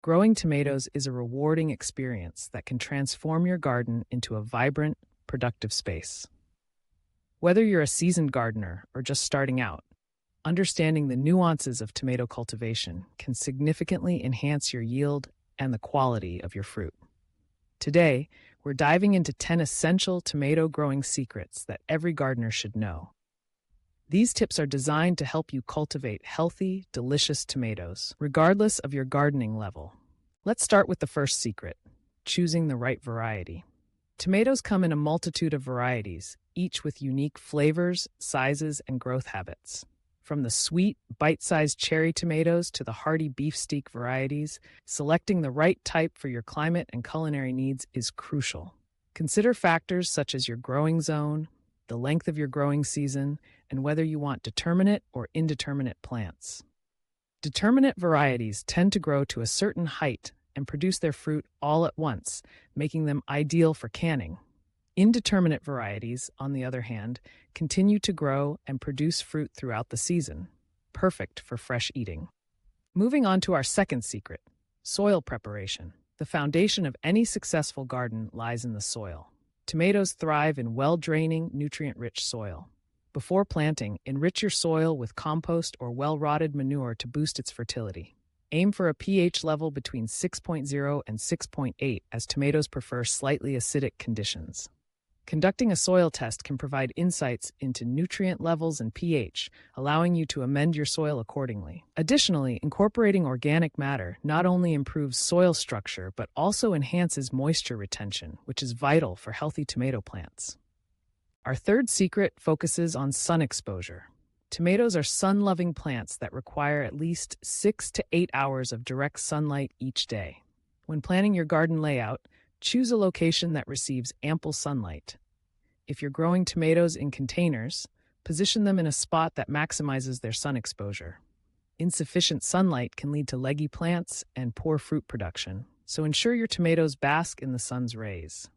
Growing tomatoes is a rewarding experience that can transform your garden into a vibrant, productive space. Whether you're a seasoned gardener or just starting out, understanding the nuances of tomato cultivation can significantly enhance your yield and the quality of your fruit. Today, we're diving into 10 essential tomato growing secrets that every gardener should know. These tips are designed to help you cultivate healthy, delicious tomatoes, regardless of your gardening level. Let's start with the first secret: choosing the right variety. Tomatoes come in a multitude of varieties, each with unique flavors, sizes, and growth habits. From the sweet, bite-sized cherry tomatoes to the hearty beefsteak varieties, selecting the right type for your climate and culinary needs is crucial. Consider factors such as your growing zone, the length of your growing season, and whether you want determinate or indeterminate plants. Determinate varieties tend to grow to a certain height and produce their fruit all at once, making them ideal for canning. Indeterminate varieties, on the other hand, continue to grow and produce fruit throughout the season, perfect for fresh eating. Moving on to our second secret: soil preparation. The foundation of any successful garden lies in the soil. Tomatoes thrive in well-draining, nutrient-rich soil. Before planting, enrich your soil with compost or well-rotted manure to boost its fertility. Aim for a pH level between 6.0 and 6.8, as tomatoes prefer slightly acidic conditions. Conducting a soil test can provide insights into nutrient levels and pH, allowing you to amend your soil accordingly. Additionally, incorporating organic matter not only improves soil structure but also enhances moisture retention, which is vital for healthy tomato plants. Our third secret focuses on sun exposure. Tomatoes are sun-loving plants that require at least 6 to 8 hours of direct sunlight each day. When planning your garden layout, choose a location that receives ample sunlight. If you're growing tomatoes in containers, position them in a spot that maximizes their sun exposure. Insufficient sunlight can lead to leggy plants and poor fruit production, so ensure your tomatoes bask in the sun's rays.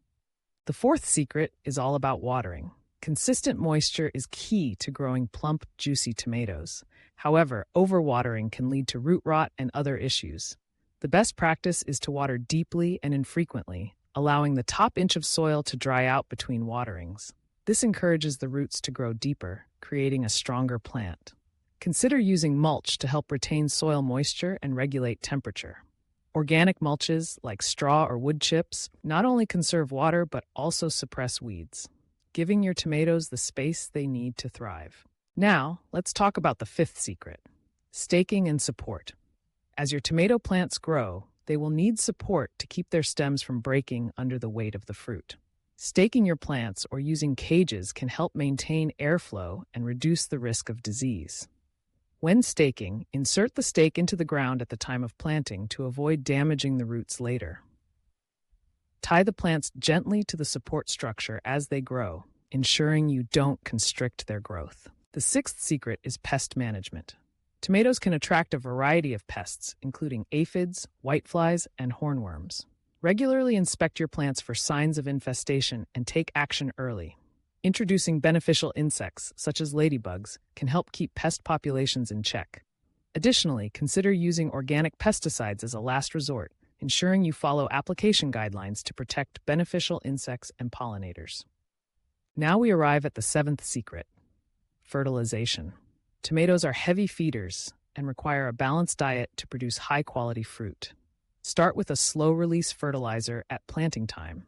The fourth secret is all about watering. Consistent moisture is key to growing plump, juicy tomatoes. However, overwatering can lead to root rot and other issues. The best practice is to water deeply and infrequently, allowing the top inch of soil to dry out between waterings. This encourages the roots to grow deeper, creating a stronger plant. Consider using mulch to help retain soil moisture and regulate temperature. Organic mulches, like straw or wood chips, not only conserve water but also suppress weeds, giving your tomatoes the space they need to thrive. Now, let's talk about the fifth secret: staking and support. As your tomato plants grow, they will need support to keep their stems from breaking under the weight of the fruit. Staking your plants or using cages can help maintain airflow and reduce the risk of disease. When staking, insert the stake into the ground at the time of planting to avoid damaging the roots later. Tie the plants gently to the support structure as they grow, ensuring you don't constrict their growth. The sixth secret is pest management. Tomatoes can attract a variety of pests, including aphids, whiteflies, and hornworms. Regularly inspect your plants for signs of infestation and take action early. Introducing beneficial insects, such as ladybugs, can help keep pest populations in check. Additionally, consider using organic pesticides as a last resort, ensuring you follow application guidelines to protect beneficial insects and pollinators. Now we arrive at the seventh secret: fertilization. Tomatoes are heavy feeders and require a balanced diet to produce high-quality fruit. Start with a slow-release fertilizer at planting time,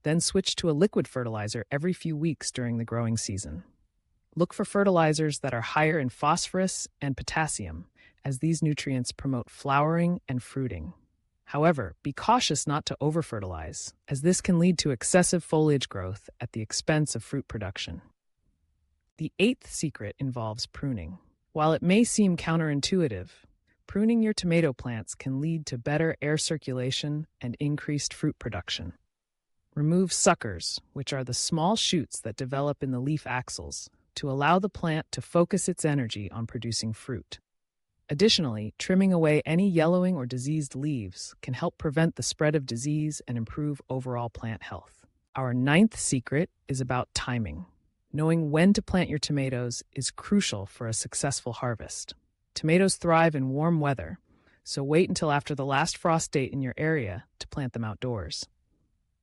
then switch to a liquid fertilizer every few weeks during the growing season. Look for fertilizers that are higher in phosphorus and potassium, as these nutrients promote flowering and fruiting. However, be cautious not to over-fertilize, as this can lead to excessive foliage growth at the expense of fruit production. The eighth secret involves pruning. While it may seem counterintuitive, pruning your tomato plants can lead to better air circulation and increased fruit production. Remove suckers, which are the small shoots that develop in the leaf axils, to allow the plant to focus its energy on producing fruit. Additionally, trimming away any yellowing or diseased leaves can help prevent the spread of disease and improve overall plant health. Our ninth secret is about timing. Knowing when to plant your tomatoes is crucial for a successful harvest. Tomatoes thrive in warm weather, so wait until after the last frost date in your area to plant them outdoors.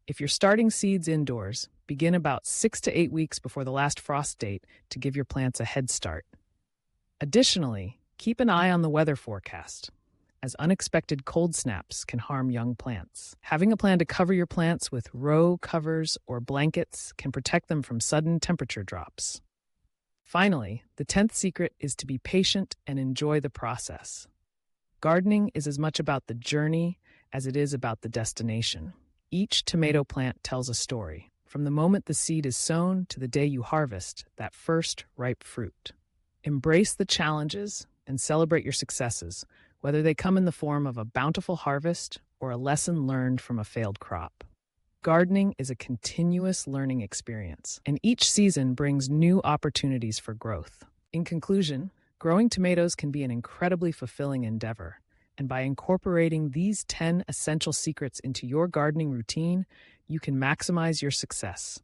If you're starting seeds indoors, begin about 6 to 8 weeks before the last frost date to give your plants a head start. Additionally, keep an eye on the weather forecast, as unexpected cold snaps can harm young plants. Having a plan to cover your plants with row covers or blankets can protect them from sudden temperature drops. Finally, the 10th secret is to be patient and enjoy the process. Gardening is as much about the journey as it is about the destination. Each tomato plant tells a story, from the moment the seed is sown to the day you harvest that first ripe fruit. Embrace the challenges and celebrate your successes, whether they come in the form of a bountiful harvest or a lesson learned from a failed crop. Gardening is a continuous learning experience, and each season brings new opportunities for growth. In conclusion, growing tomatoes can be an incredibly fulfilling endeavor, and by incorporating these 10 essential secrets into your gardening routine, you can maximize your success.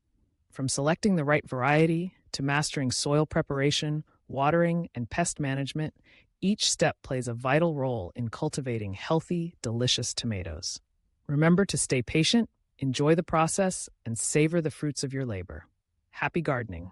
From selecting the right variety to mastering soil preparation, watering, and pest management, each step plays a vital role in cultivating healthy, delicious tomatoes. Remember to stay patient, enjoy the process, and savor the fruits of your labor. Happy gardening!